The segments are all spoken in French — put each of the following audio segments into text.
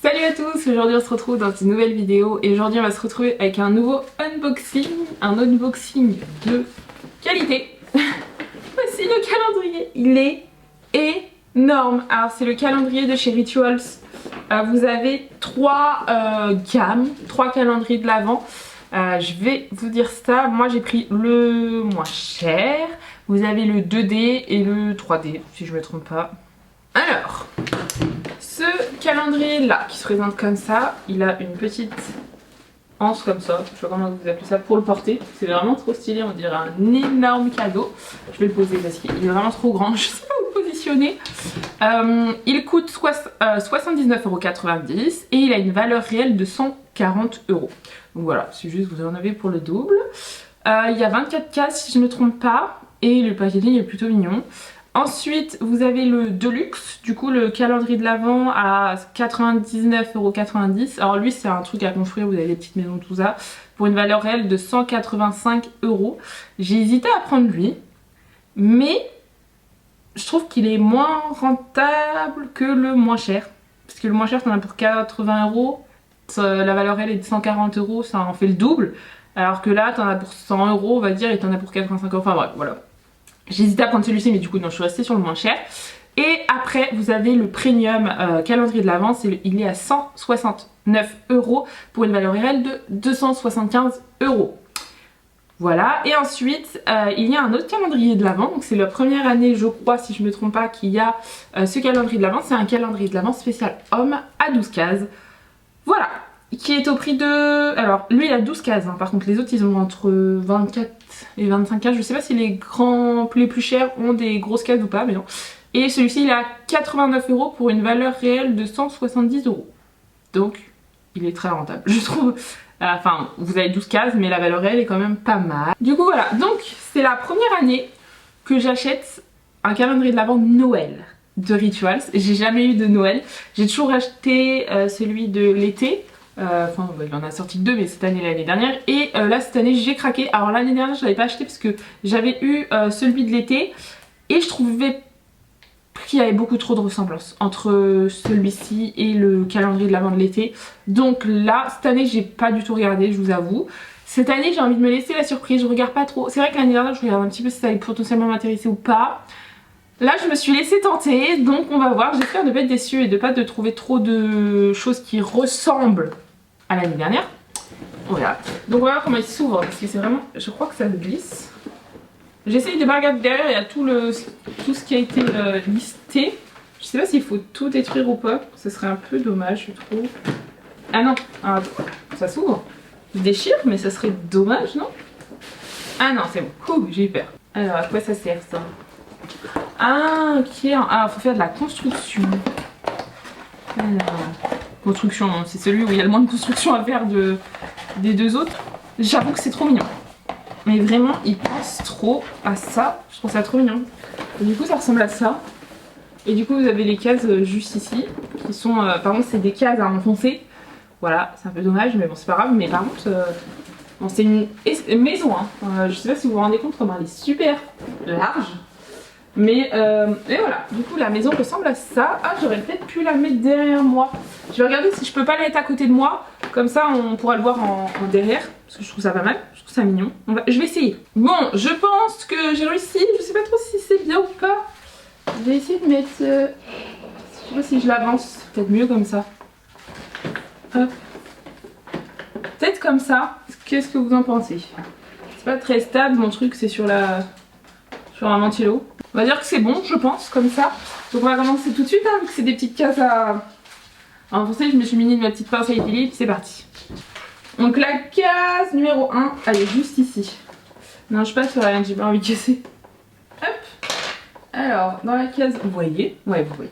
Salut à tous, aujourd'hui on se retrouve dans une nouvelle vidéo et aujourd'hui on va se retrouver avec un nouveau unboxing, de qualité. Voici le calendrier, il est énorme. Alors c'est le calendrier de chez Rituals. Vous avez trois gammes, trois calendriers de l'Avent. Je vais vous dire ça, moi j'ai pris le moins cher. Vous avez le 2D et le 3D si je me trompe pas. Alors, ce calendrier là qui se présente comme ça, il a une petite anse comme ça, je sais pas comment vous appelez ça, pour le porter. C'est vraiment trop stylé, on dirait un énorme cadeau. Je vais le poser parce qu'il est vraiment trop grand, je sais pas où le positionner. Il coûte 79,90 € et il a une valeur réelle de 140 €. Donc voilà, c'est juste vous en avez pour le double. Il y a 24 cases si je ne me trompe pas et le packaging est plutôt mignon. Ensuite, vous avez le Deluxe, du coup le calendrier de l'Avent à 99,90 €. Alors lui c'est un truc à construire, vous avez des petites maisons, tout ça, pour une valeur réelle de 185 €. J'ai hésité à prendre lui, mais je trouve qu'il est moins rentable que le moins cher. Parce que le moins cher t'en as pour 80 €, la valeur réelle est de 140 €, ça en fait le double. Alors que là t'en as pour 100 € on va dire et t'en as pour 85 €, enfin bref, voilà. J'ai hésité à prendre celui-ci mais du coup non, je suis restée sur le moins cher. Et après vous avez le premium calendrier de l'Avent, il est à 169 € pour une valeur réelle de 275 €. Voilà, et ensuite il y a un autre calendrier de l'Avent, donc c'est la première année je crois si je me trompe pas qu'il y a ce calendrier de l'Avent, c'est un calendrier de l'Avent spécial homme à 12 cases. Voilà, qui est au prix de... Alors lui il a 12 cases, hein. Par contre les autres ils ont entre 24 et 25 cases, je sais pas si les plus chers ont des grosses cases ou pas, mais non. Et celui-ci il est à 89 € pour une valeur réelle de 170 €. Donc il est très rentable je trouve. Enfin vous avez 12 cases mais la valeur réelle est quand même pas mal. Du coup voilà, donc c'est la première année que j'achète un calendrier de l'Avent Noël de Rituals. J'ai jamais eu de Noël, j'ai toujours acheté celui de l'été. Enfin il en a sorti que deux mais cette année l'année dernière et là cette année j'ai craqué. Alors l'année dernière je l'avais pas acheté parce que j'avais eu celui de l'été et je trouvais qu'il y avait beaucoup trop de ressemblances entre celui-ci et le calendrier de l'Avent de l'été. Donc là cette année j'ai pas du tout regardé, je vous avoue. Cette année j'ai envie de me laisser la surprise, je regarde pas trop. C'est vrai que l'année dernière je regarde un petit peu si ça allait potentiellement m'intéresser ou pas. Là je me suis laissée tenter donc on va voir, j'espère ne pas être déçue et de pas de trouver trop de choses qui ressemblent à l'année dernière. Voilà. Donc on va voir comment il s'ouvre parce que c'est vraiment... Je crois que ça glisse. J'essaye de pas regarder derrière, il y a tout ce qui a été listé. Je sais pas s'il faut tout détruire ou pas. Ce serait un peu dommage je trouve. Ah non, ça s'ouvre. Je déchire mais ça serait dommage non? Ah non c'est bon. Ouh, j'ai eu peur. Alors à quoi ça sert ça? Ah ok, ah faut faire de la construction. Alors... Construction, c'est celui où il y a le moins de construction à faire des deux autres. J'avoue que c'est trop mignon. Mais vraiment, il pense trop à ça. Je trouve ça trop mignon. Et du coup, ça ressemble à ça. Et du coup, vous avez les cases juste ici. Qui sont, par contre, c'est des cases à enfoncer. Voilà, c'est un peu dommage, mais bon, c'est pas grave. Mais par contre, bon, c'est une maison. Hein. Je sais pas si vous vous rendez compte comment elle est super large. Mais et voilà, du coup la maison ressemble à ça. Ah j'aurais peut-être pu la mettre derrière moi. Je vais regarder si je peux pas la mettre à côté de moi. Comme ça on pourra le voir en derrière. Parce que je trouve ça pas mal, je trouve ça mignon. Je vais essayer. Bon je pense que j'ai réussi. Je sais pas trop si c'est bien ou pas. Je vais essayer de mettre... je sais pas si je l'avance. Peut-être mieux comme ça. Hop. Peut-être comme ça. Qu'est-ce que vous en pensez? C'est pas très stable mon truc, c'est sur un ventilo. On va dire que c'est bon, je pense, comme ça. Donc on va commencer tout de suite, hein, vu que c'est des petites cases à enfoncer. Je me suis munie de ma petite pince à équilibre, c'est parti. Donc la case numéro 1, elle est juste ici. Non, je passe sur rien, j'ai pas envie de casser. Hop. Alors, dans la case, vous voyez? Ouais, vous voyez.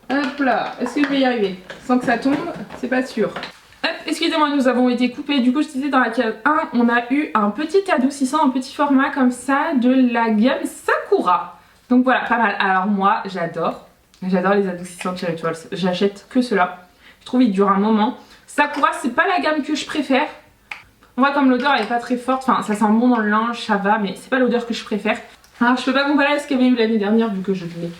Hop là, est-ce que je vais y arriver? Sans que ça tombe, c'est pas sûr. Hop, excusez-moi, nous avons été coupés. Du coup, je disais dans la case 1, on a eu un petit adoucissant, un petit format comme ça de la gamme Sakura. Donc voilà, pas mal. Alors moi, j'adore les adoucissants de chez Rituals. J'achète que cela. Je trouve qu'ils durent un moment. Sakura, c'est pas la gamme que je préfère. On voit comme l'odeur, elle est pas très forte. Enfin, ça sent bon dans le linge, ça va, mais c'est pas l'odeur que je préfère. Alors, je peux pas comparer à ce qu'il y avait eu l'année dernière vu que je l'ai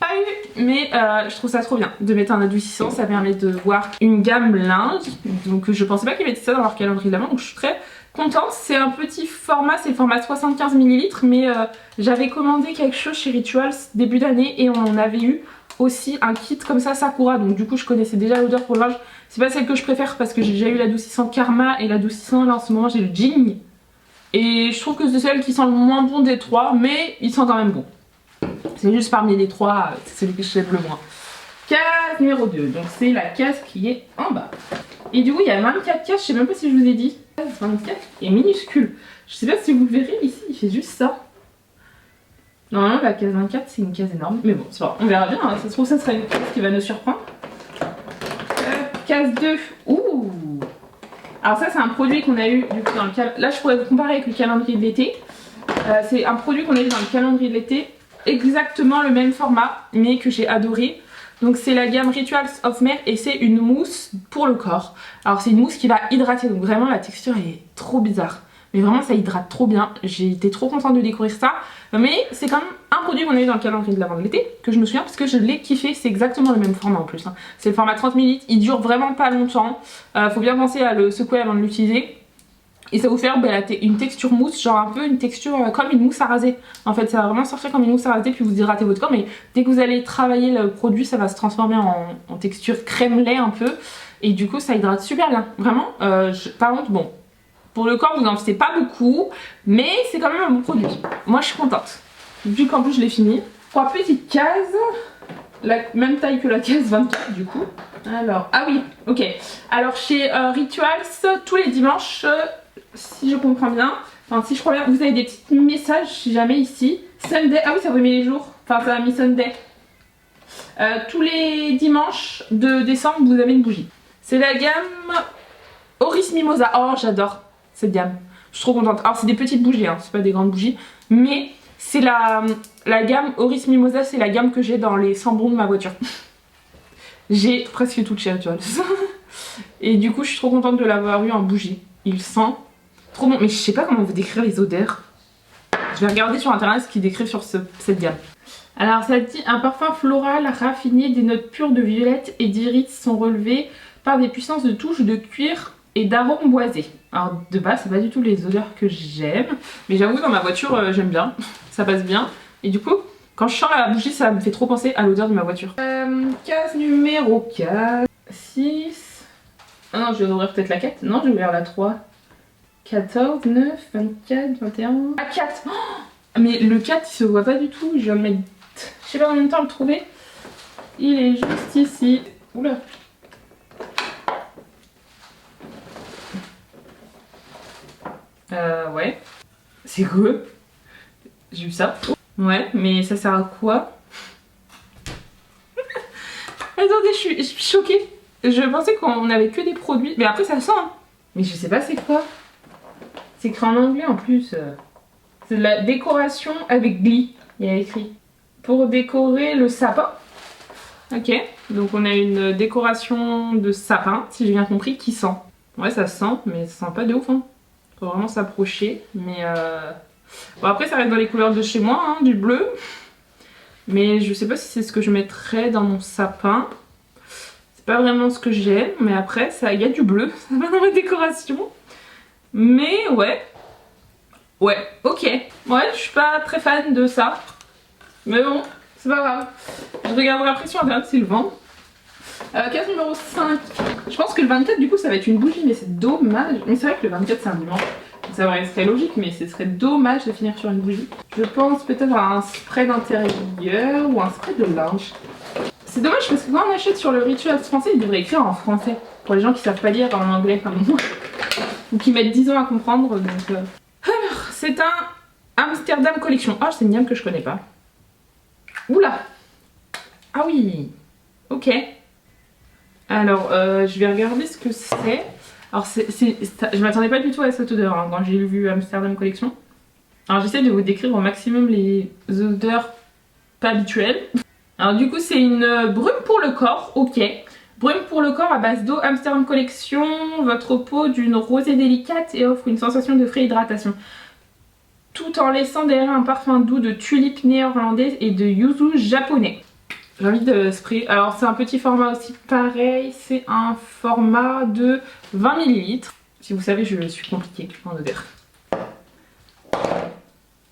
pas eu, mais je trouve ça trop bien de mettre un adoucissant. Ça permet de voir une gamme linge. Donc je pensais pas qu'ils mettaient ça dans leur calendrier de l'avant, donc je suis très contente. C'est un petit format, c'est le format 75 ml, mais j'avais commandé quelque chose chez Rituals début d'année et on avait eu aussi un kit comme ça Sakura, donc du coup je connaissais déjà l'odeur pour le linge. C'est pas celle que je préfère parce que j'ai déjà eu l'adoucissant Karma et l'adoucissant là en ce moment j'ai le Jing. Et je trouve que c'est celle qui sent le moins bon des trois, mais il sent quand même bon. C'est juste parmi les trois, c'est celui que j'aime le moins. Case numéro 2, donc c'est la case qui est en bas. Et du coup il y a 24 cases, je sais même pas si je vous ai dit. Case 24 est minuscule. Je sais pas si vous le verrez ici, il fait juste ça. Normalement la case 24 c'est une case énorme, mais bon c'est pas grave, on verra bien, hein. Ça se trouve ça sera une case qui va nous surprendre. Case 2, ouh. Alors ça c'est un produit qu'on a eu du coup dans le calendrier. Là je pourrais vous comparer avec le calendrier de l'été. C'est un produit qu'on a eu dans le calendrier de l'été. Exactement le même format mais que j'ai adoré. Donc c'est la gamme Rituals of Mer et c'est une mousse pour le corps. Alors c'est une mousse qui va hydrater, donc vraiment la texture est trop bizarre. Mais vraiment ça hydrate trop bien, j'ai été trop contente de découvrir ça. Mais c'est quand même un produit qu'on a eu dans le calendrier de l'avant de l'été, que je me souviens parce que je l'ai kiffé, c'est exactement le même format en plus. Hein. C'est le format 30 ml, il dure vraiment pas longtemps, faut bien penser à le secouer avant de l'utiliser. Et ça va vous faire une texture mousse, genre un peu une texture comme une mousse à raser. En fait ça va vraiment sortir comme une mousse à raser puis vous hydratez votre corps. Mais dès que vous allez travailler le produit ça va se transformer en texture crème lait un peu. Et du coup ça hydrate super bien, vraiment. Par contre bon, pour le corps vous n'en faites pas beaucoup, mais c'est quand même un bon produit. Moi je suis contente, vu qu'en plus je l'ai fini. 3 petites cases, la même taille que la case 24 du coup. Alors, ah oui, ok. Alors chez Rituals, tous les dimanches, si je comprends bien, enfin si je crois bien, vous avez des petits messages si jamais ici. Sunday, ah oui ça vous met les jours, enfin ça a mis Sunday. Tous les dimanches de décembre vous avez une bougie. C'est la gamme Oris Mimosa, oh j'adore cette gamme, je suis trop contente. Alors c'est des petites bougies, hein, c'est pas des grandes bougies, mais c'est la gamme Oris Mimosa, c'est la gamme que j'ai dans les sambons de ma voiture. J'ai presque tout chez Rituals. Et du coup je suis trop contente de l'avoir eu en bougie. Il sent trop bon, mais je sais pas comment vous décrire les odeurs. Je vais regarder sur internet ce qu'ils décrivent sur cette gamme. Alors ça dit un parfum floral raffiné, des notes pures de violette et d'iris sont relevées par des puissances de touche de cuir et d'arômes boisés. Alors de base c'est pas du tout les odeurs que j'aime, mais j'avoue dans ma voiture j'aime bien, ça passe bien. Et du coup quand je sens la bougie ça me fait trop penser à l'odeur de ma voiture. Case numéro 4, 6... Ah non je vais ouvrir peut-être la 4, non je vais ouvrir la 3, 14, 9, 24, 21... Ah 4 oh, mais le 4 il se voit pas du tout, je viens de mettre... Je sais pas combien de temps le trouver. Il est juste ici. Oula. Ouais. C'est quoi? J'ai vu ça. Ouais, mais ça sert à quoi? Attendez, je suis choquée. Je pensais qu'on avait que des produits. Mais après ça sent. Hein. Mais je sais pas c'est quoi. C'est écrit en anglais en plus. C'est de la décoration avec glis. Il y a écrit. Pour décorer le sapin. Ok. Donc on a une décoration de sapin, si j'ai bien compris, qui sent. Ouais ça sent, mais ça sent pas de ouf. Hein. Faut vraiment s'approcher. Mais bon après ça reste dans les couleurs de chez moi, hein, du bleu. Mais je sais pas si c'est ce que je mettrais dans mon sapin. C'est pas vraiment ce que j'aime, mais après il y a du bleu, ça va dans ma décoration. Mais ouais. Ouais, ok. Ouais, je suis pas très fan de ça. Mais bon, c'est pas grave. Je regarderai après sur internet s'ils le vendent. Case numéro 5. Je pense que le 24 du coup ça va être une bougie, mais c'est dommage. Mais c'est vrai que le 24 c'est un dimanche. Ça serait logique, mais ce serait dommage de finir sur une bougie. Je pense peut-être à un spray d'intérieur ou un spray de linge. C'est dommage parce que quand on achète sur le Rituals français, il devrait écrire en français. Pour les gens qui savent pas lire en anglais comme moi. Ou qui mettent 10 ans à comprendre. Donc, Alors, c'est un Amsterdam Collection. Oh, c'est une gamme que je connais pas. Oula. Ah oui. Ok. Alors, je vais regarder ce que c'est. Alors, je m'attendais pas du tout à cette odeur hein, quand j'ai vu Amsterdam Collection. Alors, j'essaie de vous décrire au maximum les odeurs pas habituelles. Alors, du coup, c'est une brume pour le corps. Ok. Brume pour le corps à base d'eau, Amsterdam Collection. Votre peau d'une rosée délicate et offre une sensation de frais hydratation. Tout en laissant derrière un parfum doux de tulipe néerlandaise et de yuzu japonais. J'ai envie de spray. Alors c'est un petit format aussi pareil, c'est un format de 20 ml. Si vous savez, je suis compliquée en odeur.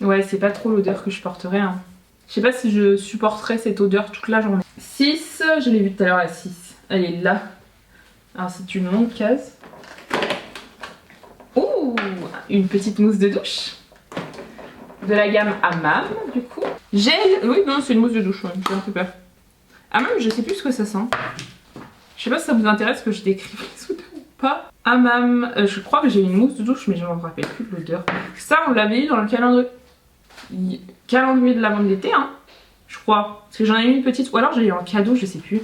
Ouais, c'est pas trop l'odeur que je porterais. Hein. Je sais pas si je supporterais cette odeur toute la journée. 6, je l'ai vu tout à l'heure la 6. Elle est là. Alors c'est une longue case. Ouh, une petite mousse de douche. De la gamme Hammam, du coup. Gel. Oui, non, c'est une mousse de douche, ouais, j'ai un peu peur. Hammam, je sais plus ce que ça sent. Je sais pas si ça vous intéresse que je décrive les odeurs ou pas. Hammam, je crois que j'ai une mousse de douche, mais je m'en rappelle plus de l'odeur. Ça, on l'avait eu dans le calendrier de l'avant de l'été, hein, je crois. Parce que j'en ai eu une petite, ou alors j'ai eu un cadeau, je sais plus.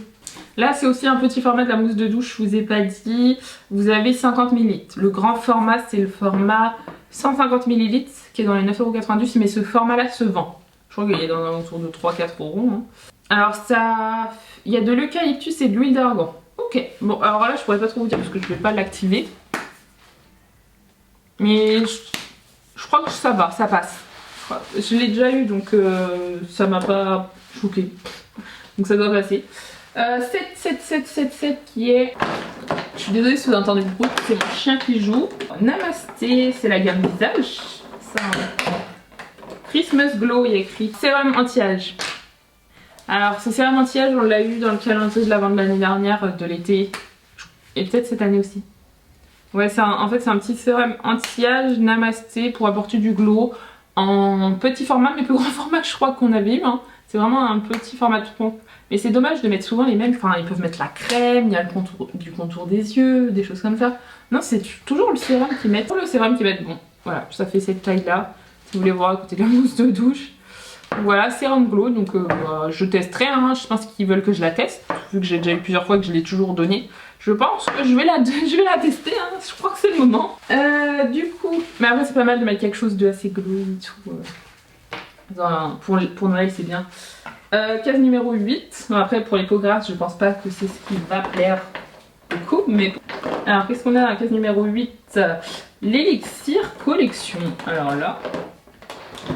Là, c'est aussi un petit format de la mousse de douche, je vous ai pas dit. Vous avez 50 ml. Le grand format, c'est le format 150 ml, qui est dans les 9,90 €, mais ce format-là se vend. Je crois qu'il est dans autour de 3-4 €. Hein. Alors ça... Il y a de l'eucalyptus et de l'huile d'argan. Ok, bon alors là je pourrais pas trop vous dire parce que je vais pas l'activer. Mais je crois que ça va, ça passe. Je l'ai déjà eu donc ça m'a pas choqué. Donc ça doit passer. 7 qui est... Je suis désolée si vous entendez du bruit, c'est mon chien qui joue. Namasté, c'est la gamme visage. Ça, Christmas Glow, il y a écrit sérum anti-âge. Alors ce sérum anti-âge, on l'a eu dans le calendrier de l'avant de l'année dernière, de l'été, et peut-être cette année aussi. Ouais, en fait c'est un petit sérum anti-âge Namasté pour apporter du glow en petit format, mais plus grand format que je crois qu'on avait eu. Hein. C'est vraiment un petit format de pompe. Mais c'est dommage de mettre souvent les mêmes, enfin ils peuvent mettre la crème, il y a du contour des yeux, des choses comme ça. Non, c'est toujours le sérum qu'ils mettent. Le sérum qui va être bon. Voilà, ça fait cette taille là. Si vous voulez voir à côté de la mousse de douche. Voilà, sérum glow, donc je testerai, hein. Je pense qu'ils veulent que je la teste, vu que j'ai déjà eu plusieurs fois que je l'ai toujours donnée. Je pense que je vais la tester, hein. Je crois que c'est le moment. Du coup, mais après c'est pas mal de mettre quelque chose de assez glow et tout. Pour Noël c'est bien. Case numéro 8, bon, après pour les peaux grasses je pense pas que c'est ce qui va plaire beaucoup, mais... Alors qu'est-ce qu'on a dans la case numéro 8? L'élixir collection, alors là...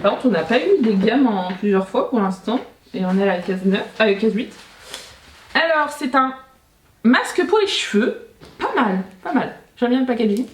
Par contre, on n'a pas eu des gammes en plusieurs fois pour l'instant. Et on est à la case 9, case 8. Alors, c'est un masque pour les cheveux. Pas mal, pas mal. J'aime bien le packaging.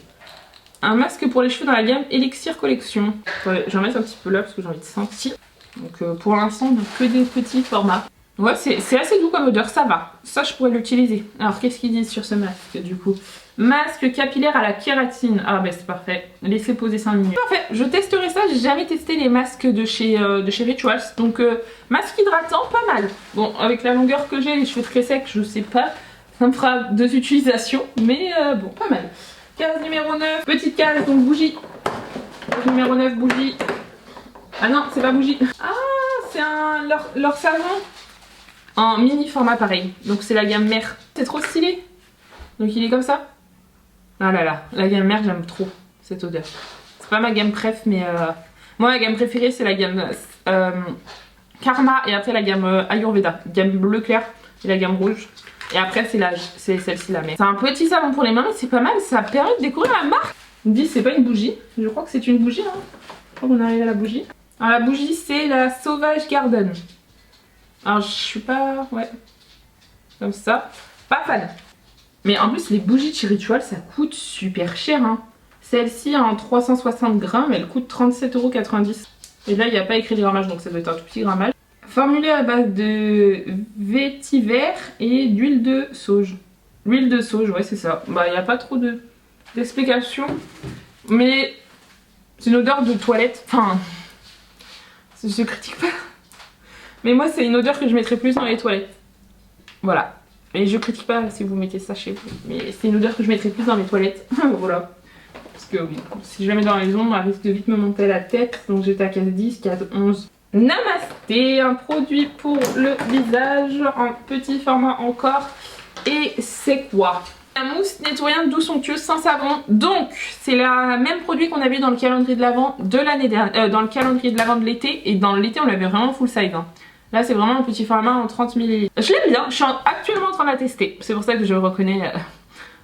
Un masque pour les cheveux dans la gamme Elixir Collection. Ouais, j'en mets un petit peu là parce que j'ai envie de sentir. Donc pour l'instant, on n'a que des petits formats. Ouais, c'est assez doux comme odeur, ça va. Ça, je pourrais l'utiliser. Alors, qu'est-ce qu'ils disent sur ce masque du coup? Masque capillaire à la kératine. Ah bah c'est parfait. Laissez poser 5 minutes. Parfait, je testerai ça. J'ai jamais testé les masques de chez Rituals. Donc masque hydratant, pas mal. Bon, avec la longueur que j'ai, les cheveux très secs, je sais pas. Ça me fera 2 utilisations. Mais bon, pas mal. Case numéro 9. Petite case, donc bougie. Case numéro 9, bougie. Ah non, c'est pas bougie. Ah, c'est leur savon. En mini format pareil. Donc c'est la gamme mère. C'est trop stylé. Donc il est comme ça. Ah là là, la gamme mère, j'aime trop cette odeur. C'est pas ma gamme préf, mais moi ma gamme préférée c'est la gamme Karma et après la gamme Ayurveda. Gamme bleu clair et la gamme rouge. Et après c'est celle-ci la mère. C'est un petit savon pour les mains, mais c'est pas mal, ça permet de découvrir la marque. On me dit c'est pas une bougie, je crois que c'est une bougie. Hein. Je crois qu'on arrive à la bougie. Alors la bougie c'est la Sauvage Garden. Alors je suis pas... ouais. Comme ça. Pas fan. Mais en plus les bougies de chez Ritual ça coûte super cher hein. Celle-ci en 360 grammes elle coûte 37,90 €. Et là il n'y a pas écrit de grammage donc ça doit être un tout petit grammage. Formulée à base de vétiver et d'huile de sauge. L'huile de sauge ouais c'est ça. Bah il n'y a pas trop d'explications. Mais c'est une odeur de toilette. Enfin je critique pas. Mais moi c'est une odeur que je mettrais plus dans les toilettes. Voilà. Et je critique pas si vous mettez ça chez vous, mais c'est une odeur que je mettrais plus dans mes toilettes. Voilà. Parce que oui, si je la mets dans la maison, elle risque de vite me monter la tête. Donc j'étais à case 10, case 11. Namasté, un produit pour le visage en petit format encore. Et c'est quoi? La mousse nettoyante douce onctueuse sans savon. Donc c'est le même produit qu'on avait dans le calendrier de l'avant de l'année dernière, dans le calendrier de l'avant de l'été. Et dans l'été on l'avait vraiment full size. Hein. Là c'est vraiment un petit format en 30 ml. Je l'aime bien, je suis actuellement en train de la tester. C'est pour ça que je reconnais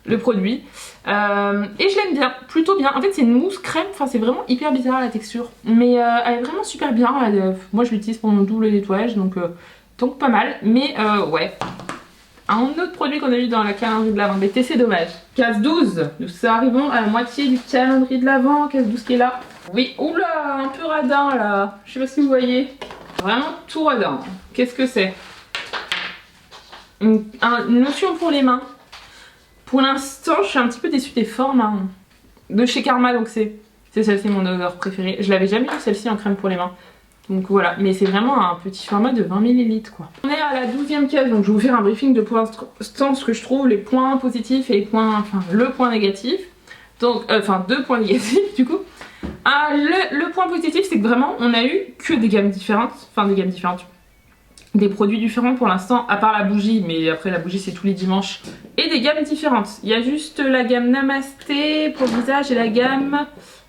le produit. Et je l'aime bien, plutôt bien. En fait c'est une mousse crème, enfin c'est vraiment hyper bizarre la texture. Mais elle est vraiment super bien. Moi je l'utilise pour mon double nettoyage donc Donc pas mal, mais ouais. Un autre produit qu'on a eu dans la calendrier de l'Avent d'été, c'est dommage. Case 12, nous arrivons à la moitié du calendrier de l'Avent, case 12 qui est là. Oui, oula, un peu radin là, je sais pas si vous voyez. Vraiment tout radin. Qu'est-ce que c'est? Une lotion pour les mains. Pour l'instant, je suis un petit peu déçue des formats de chez Karma, donc c'est celle-ci mon odeur préférée. Je l'avais jamais eu celle-ci en crème pour les mains. Donc voilà, mais c'est vraiment un petit format de 20 ml quoi. On est à la 12e case, donc je vais vous faire un briefing de pour l'instant ce que je trouve, les points positifs et les points, enfin le point négatif. Donc, enfin 2 points négatifs du coup. Le point positif c'est que vraiment on a eu que des gammes différentes, des produits différents pour l'instant, à part la bougie, mais après la bougie c'est tous les dimanches, et des gammes différentes. Il y a juste la gamme Namasté pour le visage et la gamme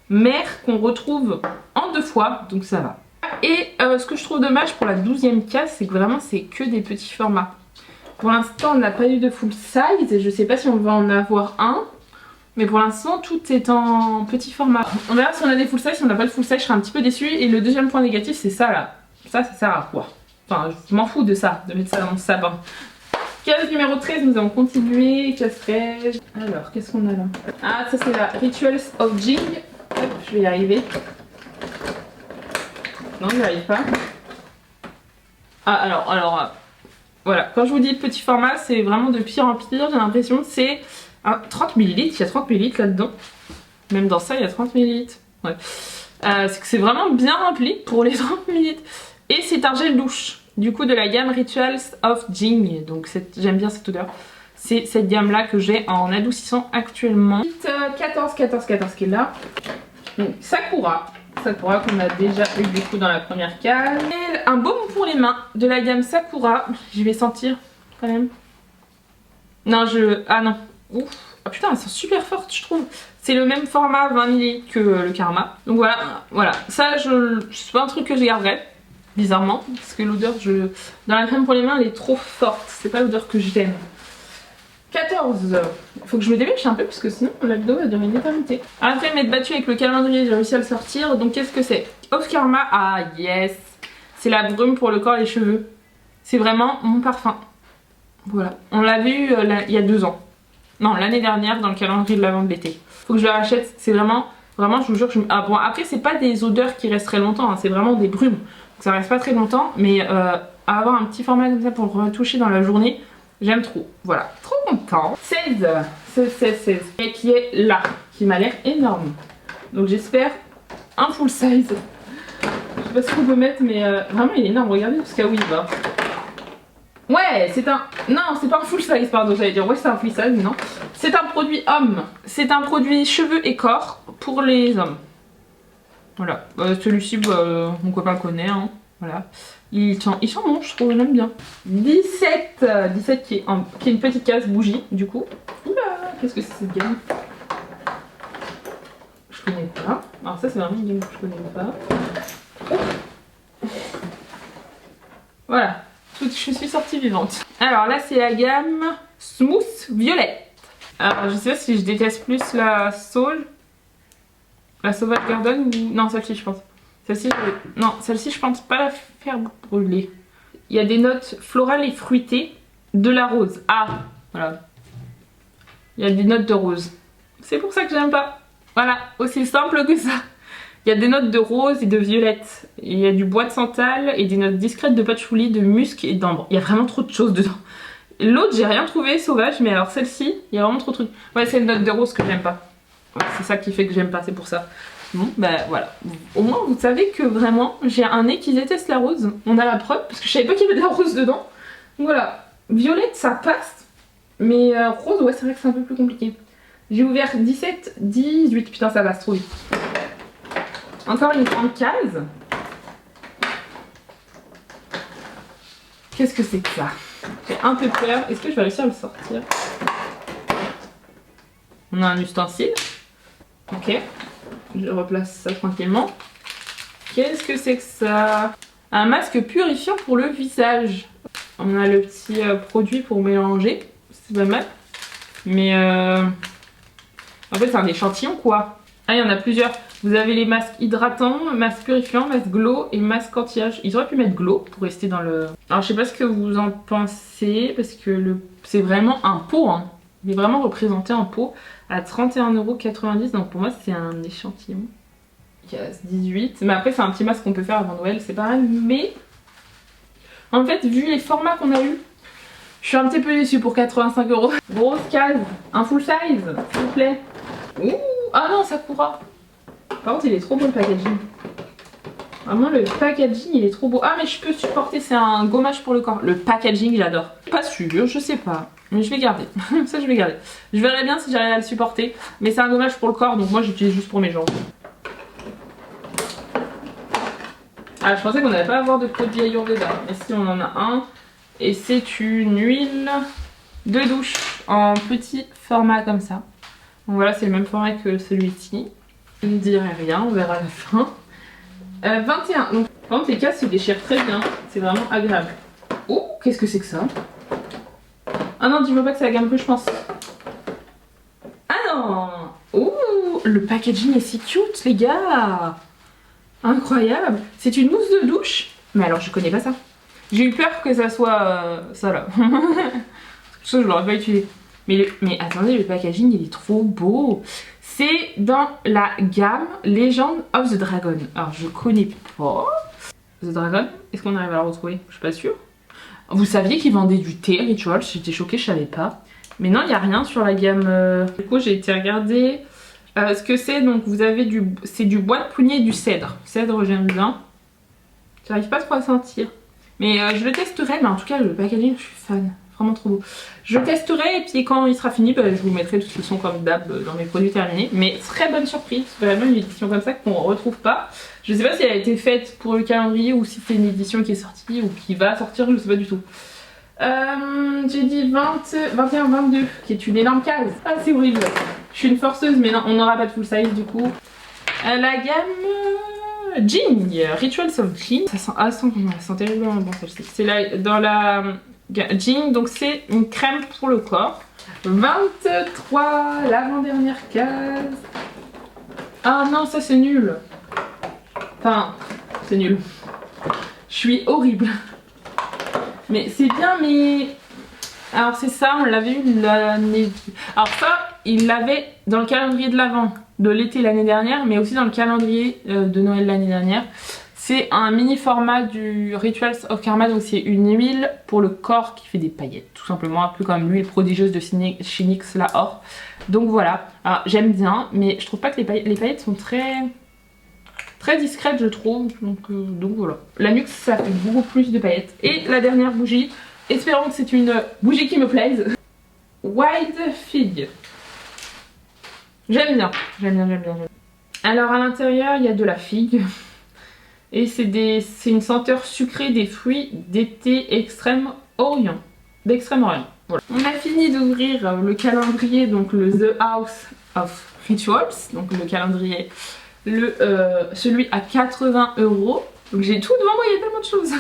Mère qu'on retrouve en 2 fois, donc ça va. Et ce que je trouve dommage pour la 12e case, c'est que vraiment c'est que des petits formats. Pour l'instant on n'a pas eu de full size et je sais pas si on va en avoir un. Mais pour l'instant tout est en petit format. On verra si on a des full size, si on n'a pas de full size je serai un petit peu déçue. Et le deuxième point négatif c'est ça là. Ça sert à quoi? Enfin je m'en fous de ça, de mettre ça dans le sapin. Case numéro 13, nous allons continuer. Case 13. Alors qu'est-ce qu'on a là? Ah ça c'est la Rituals of Jing. Hop, je vais y arriver. Non, j'y arrive pas. Ah, alors, voilà. Quand je vous dis petit format, c'est vraiment de pire en pire. J'ai l'impression que c'est 30 ml. Il y a 30 ml là-dedans. Même dans ça, il y a 30 ml. Ouais. C'est que c'est vraiment bien rempli pour les 30 ml. Et c'est un gel douche. Du coup, de la gamme Rituals of Jing. Donc, j'aime bien cette odeur. C'est cette gamme-là que j'ai en adoucissant actuellement. 14 qui est là. Donc, Sakura qu'on a déjà eu du coup dans la première case. Et un baume pour les mains de la gamme Sakura. Je vais sentir quand même. Non, ah non. Ouf. Ah putain, elles sont super fortes, je trouve. C'est le même format 20 ml que le Karma. Donc voilà. Ça, c'est pas un truc que je garderais. Bizarrement. Parce que l'odeur, dans la crème pour les mains, elle est trop forte. C'est pas l'odeur que j'aime. 14. Faut que je me dépêche un peu parce que sinon la vidéo va durer une éternité. Après m'être battue avec le calendrier, j'ai réussi à le sortir. Donc qu'est-ce que c'est? Off Karma. Ah yes. C'est la brume pour le corps et les cheveux. C'est vraiment mon parfum. Voilà. On l'avait eu il y a 2 ans. Non, l'année dernière dans le calendrier de l'Avent de l'été. Faut que je le rachète. C'est vraiment, je vous jure que ah bon, après c'est pas des odeurs qui restent très longtemps, hein, c'est vraiment des brumes. Donc ça reste pas très longtemps, mais avoir un petit format comme ça pour le retoucher dans la journée, j'aime trop. Voilà, trop content. 16, et qui est là, qui m'a l'air énorme. Donc j'espère un full size. Je sais pas ce qu'on peut mettre, mais vraiment il est énorme. Regardez jusqu'à où il va. Ouais, c'est un... Non, c'est pas un full size, pardon, j'allais dire. Ouais, c'est un full size, mais non. C'est un produit homme. C'est un produit cheveux et corps pour les hommes. Voilà. Celui-ci, mon copain le connaît, hein. Voilà. Il sent bon, je trouve, j'aime bien. 17 qui est une petite case bougie, du coup. Oula, qu'est-ce que c'est cette gamme? Je connais pas. Alors ça, c'est vraiment une gamme que je connais pas. Voilà. Je suis sortie vivante. Alors là, c'est la gamme Smooth Violette. Alors, je sais pas si je déteste plus la Soul, la Sauvage Garden ou... Non, celle-ci, je pense. Celle-ci, je pense pas la faire brûler. Il y a des notes florales et fruitées de la rose. Ah, voilà. Il y a des notes de rose. C'est pour ça que j'aime pas. Voilà, aussi simple que ça. Il y a des notes de rose et de violette. Il y a du bois de santal et des notes discrètes de patchouli, de musc et d'ambre. Il y a vraiment trop de choses dedans. L'autre, j'ai rien trouvé sauvage, mais alors celle-ci, il y a vraiment trop de trucs. Ouais, c'est une note de rose que j'aime pas. Ouais, c'est ça qui fait que j'aime pas, c'est pour ça. Bon, bah voilà. Au moins, vous savez que vraiment, j'ai un nez qui déteste la rose. On a la preuve, parce que je savais pas qu'il y avait de la rose dedans. Donc voilà. Violette, ça passe. Mais rose, ouais, c'est vrai que c'est un peu plus compliqué. J'ai ouvert 17, 18. Putain, ça passe trop vite. Encore une grande case. Qu'est-ce que c'est que ça? J'ai un peu peur. Est-ce que je vais réussir à le sortir? On a un ustensile. Ok. Je replace ça tranquillement. Qu'est-ce que c'est que ça? Un masque purifiant pour le visage. On a le petit produit pour mélanger. C'est pas mal. Mais en fait c'est un échantillon quoi. Ah il y en a plusieurs. Vous avez les masques hydratants, masques purifiants, masques glow et masques anti-âge. Ils auraient pu mettre glow pour rester dans le... Alors je sais pas ce que vous en pensez parce que c'est vraiment un pot, hein. Il est vraiment représenté en pot à 31,90 €. Donc pour moi c'est un échantillon. Il y a 18. Mais après c'est un petit masque qu'on peut faire avant Noël, c'est pas mal. Mais en fait vu les formats qu'on a eu, je suis un petit peu déçue pour 85 €. Grosse case, un full size, s'il vous plaît. Ouh, ah non, Sakura. Par contre, il est trop beau le packaging. Vraiment, le packaging, il est trop beau. Ah, mais je peux supporter, c'est un gommage pour le corps. Le packaging, j'adore. Pas sûr, je sais pas. Mais je vais garder. Ça, je vais garder. Je verrai bien si j'arrive à le supporter. Mais c'est un gommage pour le corps, donc moi, j'utilise juste pour mes jambes. Ah, je pensais qu'on n'allait pas avoir de produit Ayurveda. Mais si, on en a un. Et c'est une huile de douche en petit format comme ça. Donc voilà, c'est le même format que celui-ci. Je ne dirai rien, on verra à la fin. 21. Donc, par contre, les cases se déchirent très bien. C'est vraiment agréable. Oh, qu'est-ce que c'est que ça? Ah non, dis-moi pas que c'est la gamme que je pense. Ah non! Oh, le packaging est si cute, les gars! Incroyable! C'est une mousse de douche. Mais alors, je connais pas ça. J'ai eu peur que ça soit ça là. Ça, je l'aurais pas utilisé. Mais attendez, le packaging, il est trop beau. C'est dans la gamme Legend of the Dragon. Alors, je connais pas The Dragon. Est-ce qu'on arrive à la retrouver? Je suis pas sûre. Vous saviez qu'ils vendaient du thé Rituals? J'étais choquée, je savais pas. Mais non, il n'y a rien sur la gamme. Du coup, j'ai été regarder ce que c'est. Donc, vous avez c'est du bois de prunier et du cèdre. Cèdre, j'aime bien. J'arrive pas trop à sentir. Mais je le testerai. Mais en tout cas, le packaging, je suis fan. Vraiment trop beau. Je testerai et puis quand il sera fini, bah, je vous mettrai de toute façon comme d'hab dans mes produits terminés. Mais très bonne surprise, c'est vraiment une édition comme ça qu'on retrouve pas. Je sais pas si elle a été faite pour le calendrier ou si c'est une édition qui est sortie ou qui va sortir, je sais pas du tout. J'ai dit 21-22, qui est une énorme case. Ah c'est horrible. Je suis une forceuse mais non, on n'aura pas de full size du coup. La gamme Jing, Rituals of Jing. Ça sent terriblement bon celle-ci. C'est là dans la... Jing, donc c'est une crème pour le corps. 23, l'avant-dernière case. Ah non, ça c'est nul. Enfin, c'est nul. Je suis horrible. Mais c'est bien, mais... Alors c'est ça, on l'avait eu l'année... Alors ça, il l'avait dans le calendrier de l'Avent de l'été l'année dernière, mais aussi dans le calendrier de Noël l'année dernière. C'est un mini format du Rituals of Karma, donc c'est une huile pour le corps qui fait des paillettes, tout simplement, un peu comme l'huile prodigieuse de chez NYX Lahore. Donc voilà, j'aime bien, mais je trouve pas que les paillettes sont très discrètes, je trouve, donc voilà. La NYX, ça fait beaucoup plus de paillettes. Et la dernière bougie, espérons que c'est une bougie qui me plaise. Wild Fig. J'aime bien. Alors à l'intérieur, il y a de la figue. Et c'est une senteur sucrée des fruits d'été d'Extrême-Orient. Voilà. On a fini d'ouvrir le calendrier, donc le The House of Rituals, donc le calendrier, celui à 80 €. Donc j'ai tout devant moi, il y a tellement de choses.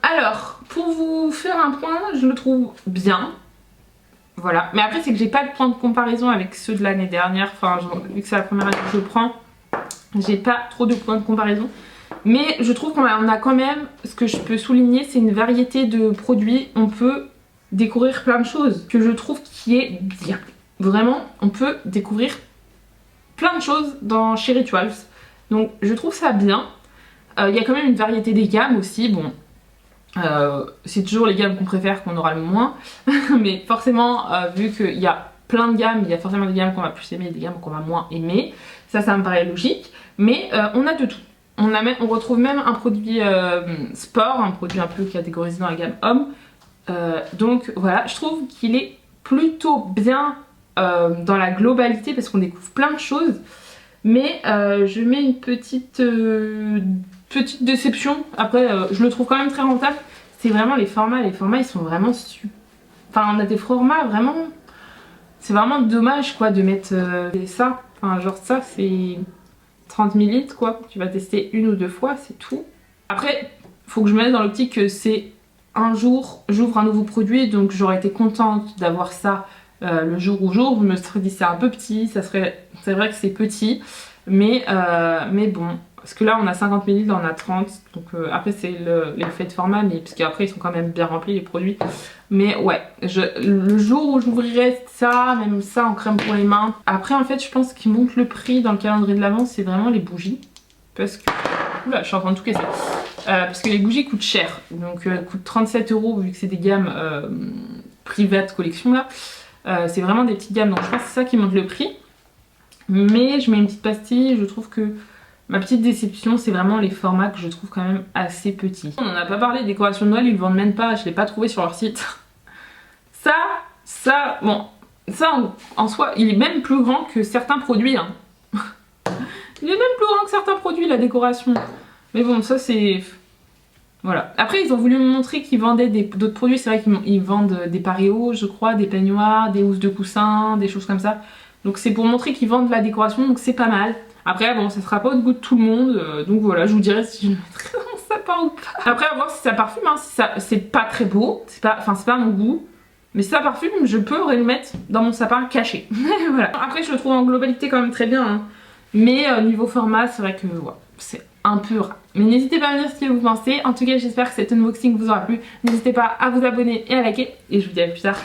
Alors, pour vous faire un point, je le trouve bien. Voilà. Mais après, c'est que j'ai pas de point de comparaison avec ceux de l'année dernière. Enfin, vu que c'est la première année que je prends. J'ai pas trop de points de comparaison. Mais je trouve qu'on a quand même, ce que je peux souligner, c'est une variété de produits. On peut découvrir plein de choses que je trouve qui est bien. Vraiment, on peut découvrir plein de choses chez Rituals. Donc je trouve ça bien. Il y a quand même une variété des gammes aussi. Bon, c'est toujours les gammes qu'on préfère qu'on aura le moins. Mais forcément, vu qu'il y a plein de gammes, il y a forcément des gammes qu'on va plus aimer et des gammes qu'on va moins aimer. Ça me paraît logique. Mais on a de tout. On retrouve même un produit sport, un produit un peu catégorisé dans la gamme homme. Donc voilà, je trouve qu'il est plutôt bien dans la globalité parce qu'on découvre plein de choses. Mais je mets une petite déception. Après, je le trouve quand même très rentable. C'est vraiment les formats. Les formats, ils sont vraiment Enfin, on a des formats vraiment... C'est vraiment dommage quoi de mettre ça. Enfin, genre ça, c'est 30 ml quoi. Tu vas tester une ou deux fois, c'est tout. Après, faut que je me mette dans l'optique que c'est un jour, j'ouvre un nouveau produit. Donc j'aurais été contente d'avoir ça le jour au jour. Vous me serez dit c'est un peu petit, c'est vrai que c'est petit, mais bon. Parce que là on a 50 ml, on a 30, donc après c'est l'effet de format, mais parce qu'après ils sont quand même bien remplis les produits. Mais ouais, le jour où j'ouvrirai ça, même ça en crème pour les mains. Après en fait je pense qu'ils montent le prix dans le calendrier de l'avant, c'est vraiment les bougies. Parce que... Oula, je suis en train de tout casser. Parce que les bougies coûtent cher, donc coûtent 37 € vu que c'est des gammes private collection là. C'est vraiment des petites gammes, donc je pense que c'est ça qui monte le prix. Mais je mets une petite pastille, je trouve que ma petite déception c'est vraiment les formats que je trouve quand même assez petits. On n'en a pas parlé, décoration de Noël ils le vendent même pas, je l'ai pas trouvé sur leur site. Bon, ça en soi il est même plus grand que certains produits hein. Il est même plus grand que certains produits la décoration. Mais bon ça c'est... Voilà. Après ils ont voulu me montrer qu'ils vendaient d'autres produits, c'est vrai qu'ils vendent des paréos je crois, des peignoirs, des housses de coussin, des choses comme ça. Donc c'est pour montrer qu'ils vendent de la décoration, donc c'est pas mal. Après bon ça sera pas au goût de tout le monde, donc voilà je vous dirai si je le mettrai dans mon sapin ou pas. Après à voir si ça parfume, hein. Si c'est pas très beau, c'est pas à mon goût. Mais si ça parfume, je peux le mettre dans mon sapin caché. Voilà. Après je le trouve en globalité quand même très bien, hein. Mais niveau format c'est vrai que ouais, c'est un peu rare. Mais n'hésitez pas à me dire ce que vous pensez. En tout cas j'espère que cet unboxing vous aura plu. N'hésitez pas à vous abonner et à liker. Et je vous dis à plus tard.